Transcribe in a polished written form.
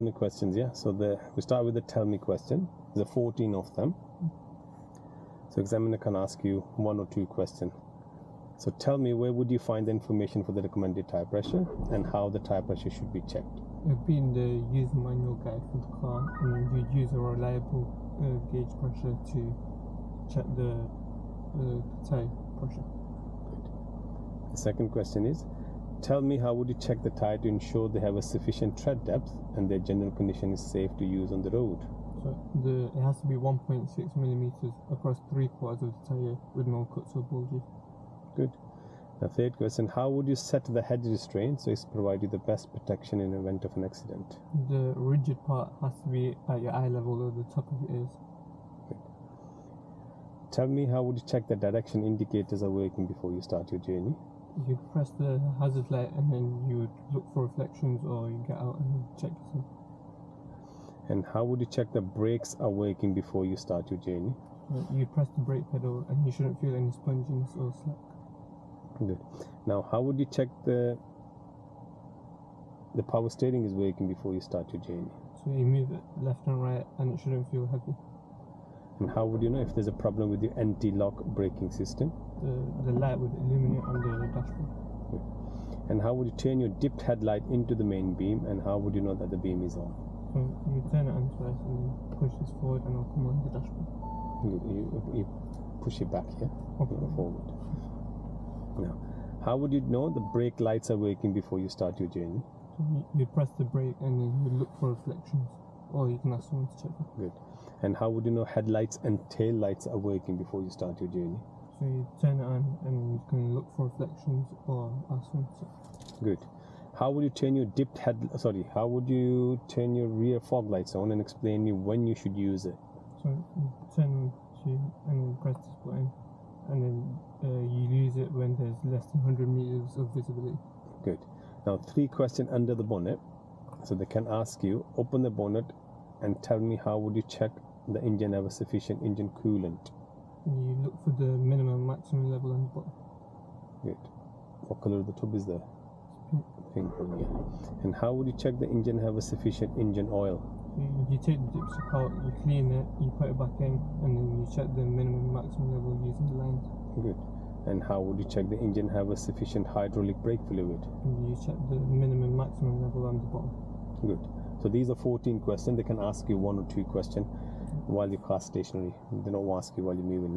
Many questions, yeah. So we start with the tell me question. There are 14 of them. So examiner can ask you one or two questions. So tell me, where would you find the information for the recommended tire pressure and how the tire pressure should be checked? It would be in the user manual guide for the car, and then you'd use a reliable gauge pressure to check the tire pressure. Good. The second question is, tell me, how would you check the tire to ensure they have a sufficient tread depth and their general condition is safe to use on the road? So it has to be 1.6 millimeters across 3/4 of the tire with no cuts or bulges. Good. The third question, how would you set the head restraint so it's provide you the best protection in the event of an accident? The rigid part has to be at your eye level or the top of your ears. Good. Tell me, how would you check the direction indicators are working before you start your journey? You'd press the hazard light and then you would look for reflections, or you get out and check yourself. And how would you check the brakes are working before you start your journey? You press the brake pedal and you shouldn't feel any sponginess or slack. Good. Now, how would you check the power steering is working before you start your journey? So you move it left and right and it shouldn't feel heavy. And how would you know if there's a problem with your anti-lock braking system? The light would illuminate on the dashboard. Good. And how would you turn your dipped headlight into the main beam, and how would you know that the beam is on? So you turn it on twice and then push this forward and it'll come on the dashboard. You push it back here, Okay. forward. Now, how would you know the brake lights are working before you start your journey? So you press the brake and then you look for reflections, or you can ask someone to check them. Good. And how would you know headlights and tail lights are working before you start your journey? So you turn it on and you can look for reflections or ask someone to check. Good. How would you turn your how would you turn your rear fog lights on, and explain me when you should use it? So you turn to and press this button, and then you use it when there's less than 100 meters of visibility. Good. Now, 3 questions under the bonnet. So they can ask you, open the bonnet and tell me, how would you check the engine have a sufficient engine coolant? You look for the minimum maximum level on the bottom. Good. What color of the tub is there? Pink. Pink one, yeah. And how would you check the engine have a sufficient engine oil? You take the dipstick out, you clean it, you put it back in, and then you check the minimum maximum level using the lines. Good. And how would you check the engine have a sufficient hydraulic brake fluid? You check the minimum maximum level on the bottom. Good. So these are 14 questions. They can ask you 1 or 2 questions while your car is stationary. They don't ask you while you're moving.